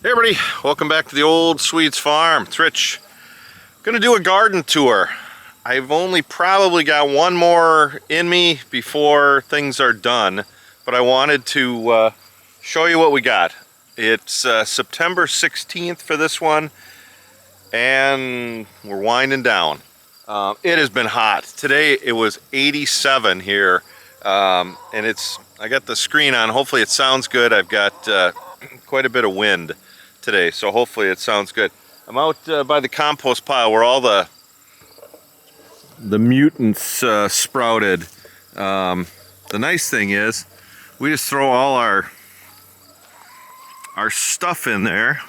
Hey everybody, welcome back to the Old Swedes Farm. It's Rich. Gonna do a garden tour. I've only probably got one more in me before things are done, but I wanted to show you what we got. It's September 16th for this one, and we're winding down. It has been hot. Today it was 87 here, and I got the screen on. Hopefully it sounds good. I've got quite a bit of wind today, so hopefully it sounds good. I'm out by the compost pile where all the mutants sprouted. The nice thing is we just throw all our stuff in there,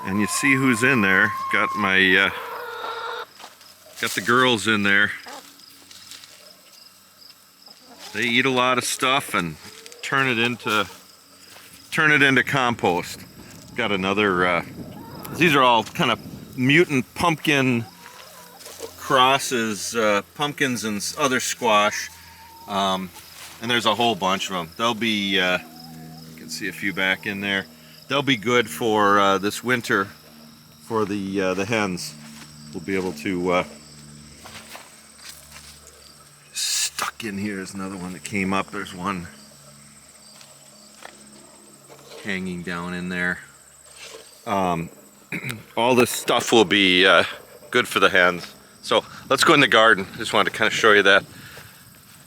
and you see who's in there. Got my got the girls in there. They eat a lot of stuff and turn it into compost. Got another, these are all kind of mutant pumpkin crosses, pumpkins and other squash, and there's a whole bunch of them. They'll be, you can see a few back in there. They'll be good for this winter for the hens. We'll be able to, stuck in here is another one that came up. There's one hanging down in there. All this stuff will be good for the hens. So let's go in the garden. Just wanted to kind of show you that.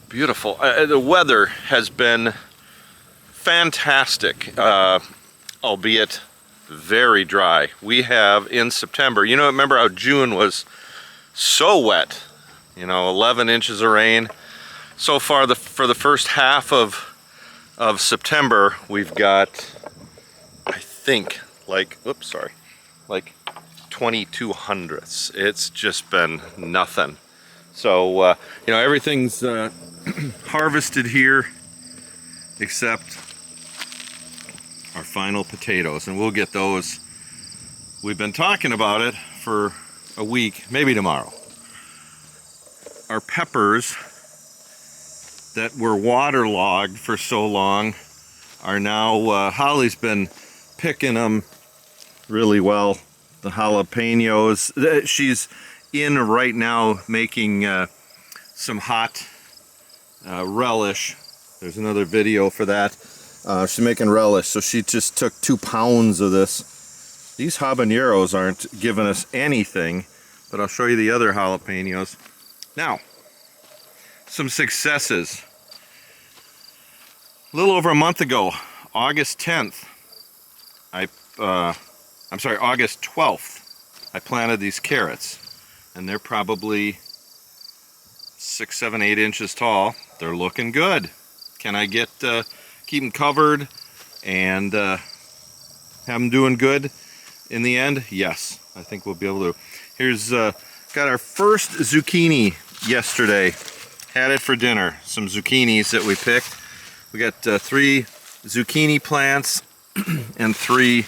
Beautiful. The weather has been fantastic, albeit very dry. We have in September, remember how June was so wet, 11 inches of rain. So far for the first half of September, we've got, I think, like 22 hundredths. It's just been nothing. So everything's harvested here except our final potatoes, and we'll get those. We've been talking about it for a week, maybe tomorrow. Our peppers that were waterlogged for so long are now, Holly's been picking them really well. The jalapenos, she's in right now making some hot relish. There's another video for that. She's making relish, so she just took 2 pounds of this. These habaneros aren't giving us anything, but I'll show you the other jalapenos. Now, some successes. A little over a month ago, August 10th, August 12th, I planted these carrots, and they're probably 6, 7, 8 inches tall. They're looking good. Can I keep them covered and have them doing good in the end? Yes, I think we'll be able to. Here's got our first zucchini yesterday. Had it for dinner. Some zucchinis that we picked. We got 3 zucchini plants and 3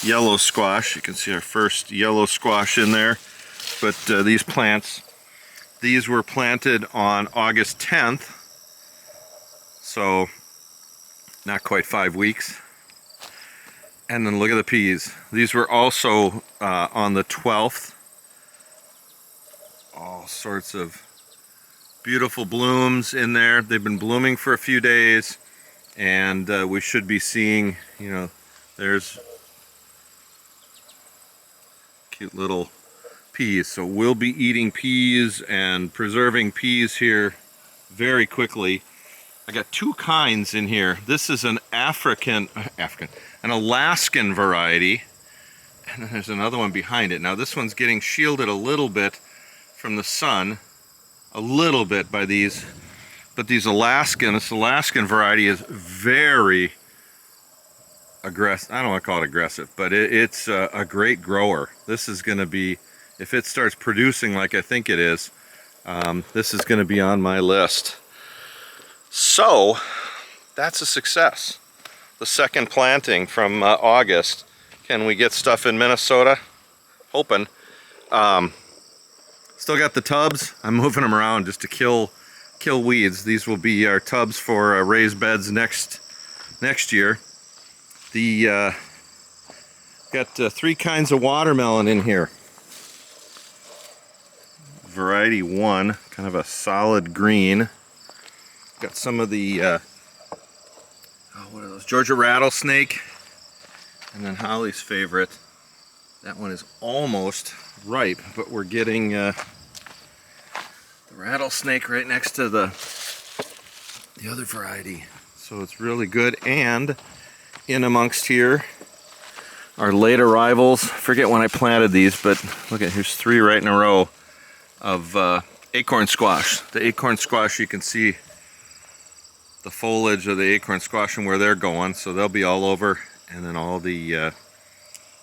yellow squash. You can see our first yellow squash in there. But these plants, these were planted on August 10th. So not quite 5 weeks. And then look at the peas. These were also on the 12th. All sorts of beautiful blooms in there. They've been blooming for a few days, and we should be seeing, there's cute little peas. So we'll be eating peas and preserving peas here very quickly. I got 2 kinds in here. This is an an Alaskan variety, and then there's another one behind it. Now this one's getting shielded a little bit from the sun, a little bit by these, but this Alaskan variety is very aggressive. I don't want to call it aggressive, but it's a great grower. This is going to be, if it starts producing like I think it is, this is going to be on my list. So that's a success. The second planting from August. Can we get stuff in Minnesota? Hoping. Still got the tubs. I'm moving them around just to kill weeds. These will be our tubs for raised beds next year. The Got 3 kinds of watermelon in here. Variety 1, kind of a solid green. Got some of the, what are those? Georgia rattlesnake. And then Holly's favorite. That one is almost ripe, but we're getting the rattlesnake right next to the other variety. So it's really good. And in amongst here are late arrivals. Forget when I planted these, but look at, here's 3 right in a row of acorn squash. The acorn squash, you can see the foliage of the acorn squash and where they're going, so they'll be all over, and then all the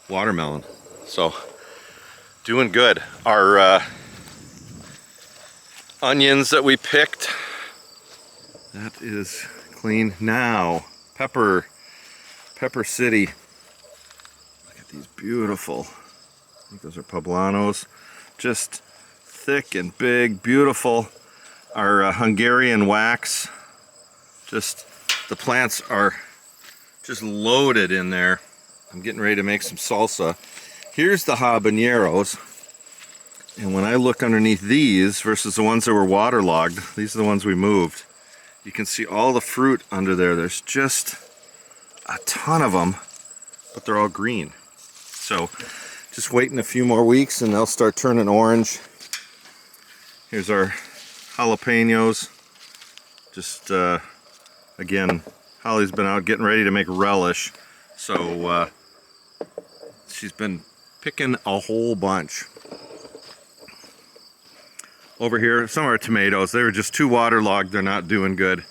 watermelon. So doing good. Our onions that we picked, that is clean now. Pepper City. Look at these beautiful, I think those are poblanos, just thick and big, beautiful. Our Hungarian wax, just the plants are just loaded in there. I'm getting ready to make some salsa. Here's the habaneros, and when I look underneath these versus the ones that were waterlogged, these are the ones we moved. You can see all the fruit under there. There's just a ton of them, but they're all green. So just waiting a few more weeks and they'll start turning orange. Here's our jalapenos. Just again, Holly's been out getting ready to make relish, so she's been picking a whole bunch. Over here, some of our tomatoes, they were just too waterlogged, they're not doing good.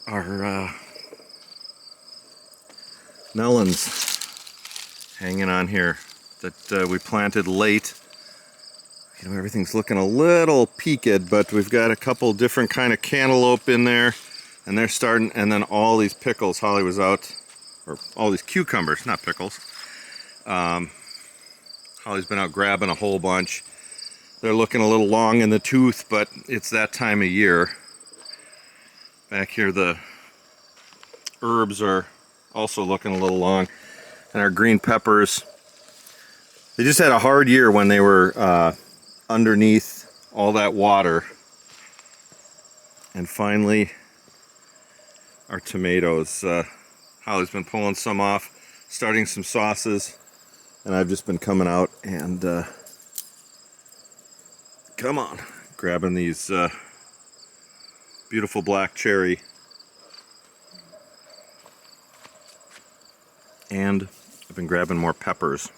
Our melons hanging on here that we planted late. You know, everything's looking a little peaked, but we've got a couple different kind of cantaloupe in there, and they're starting, and then all these pickles. Holly was out, or all these cucumbers, not pickles. Holly's been out grabbing a whole bunch. They're looking a little long in the tooth, but it's that time of year. Back here, the herbs are also looking a little long. And our green peppers, they just had a hard year when they were underneath all that water. And finally, our tomatoes. Holly's been pulling some off, starting some sauces, and I've just been coming out and grabbing these beautiful black cherry. And I've been grabbing more peppers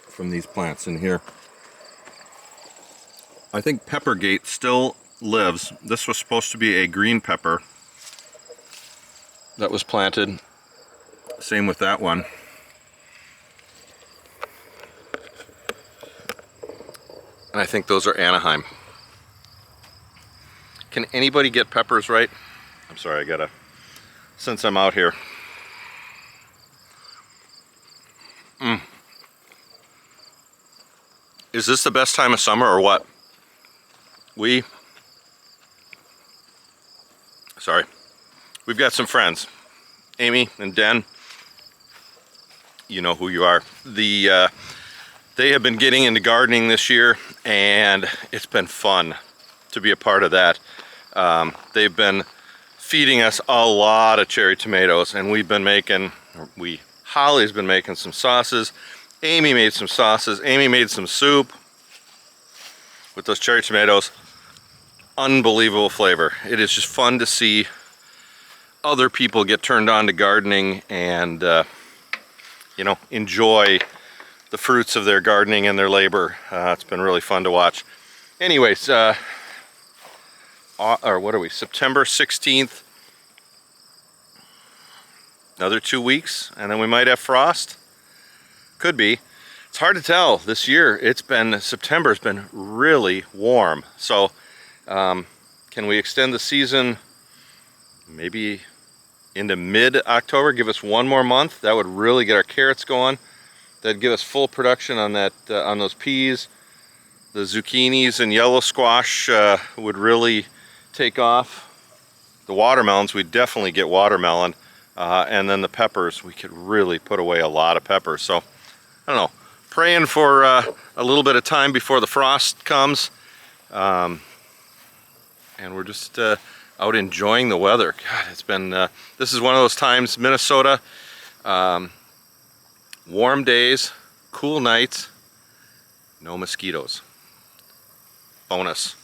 from these plants in here. I think Peppergate still lives. This was supposed to be a green pepper that was planted. Same with that one. And I think those are Anaheim. Can anybody get peppers right? I'm sorry, I gotta, since I'm out here. Is this the best time of summer or what? We've got some friends, Amy and Den. You know who you are. They have been getting into gardening this year, and it's been fun to be a part of that. They've been feeding us a lot of cherry tomatoes, and Holly's been making some sauces. Amy made some sauces. Amy made some soup with those cherry tomatoes. Unbelievable flavor. It is just fun to see other people get turned on to gardening and you know, enjoy the fruits of their gardening and their labor. It's been really fun to watch. Anyways, or what are we, September 16th? Another 2 weeks, and then we might have frost. Could be. It's hard to tell. This year, September's been really warm. So, can we extend the season maybe into mid-October? Give us one more month. That would really get our carrots going. That'd give us full production on that, on those peas. The zucchinis and yellow squash would really take off. The watermelons, we'd definitely get watermelon. and then the peppers, we could really put away a lot of peppers. So, I don't know, praying for a little bit of time before the frost comes. And we're just out enjoying the weather. God, it's been, this is one of those times, Minnesota, warm days, cool nights, no mosquitoes. Bonus.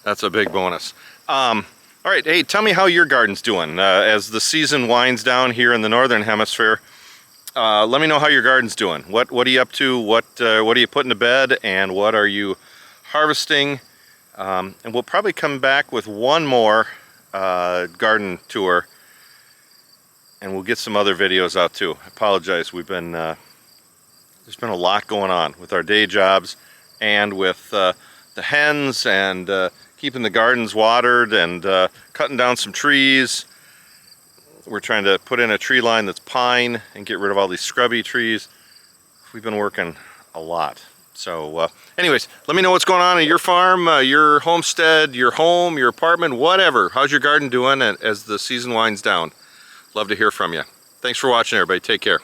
That's a big bonus. All right, hey, tell me how your garden's doing as the season winds down here in the Northern Hemisphere. Let me know how your garden's doing. What are you up to? What are you putting to bed? And what are you harvesting? And we'll probably come back with one more garden tour, and we'll get some other videos out too. I apologize. We've been there's been a lot going on with our day jobs and with the hens and keeping the gardens watered and cutting down some trees. We're trying to put in a tree line that's pine and get rid of all these scrubby trees. We've been working a lot. So anyways, let me know what's going on at your farm, your homestead, your home, your apartment, whatever. How's your garden doing as the season winds down? Love to hear from you. Thanks for watching, everybody. Take care.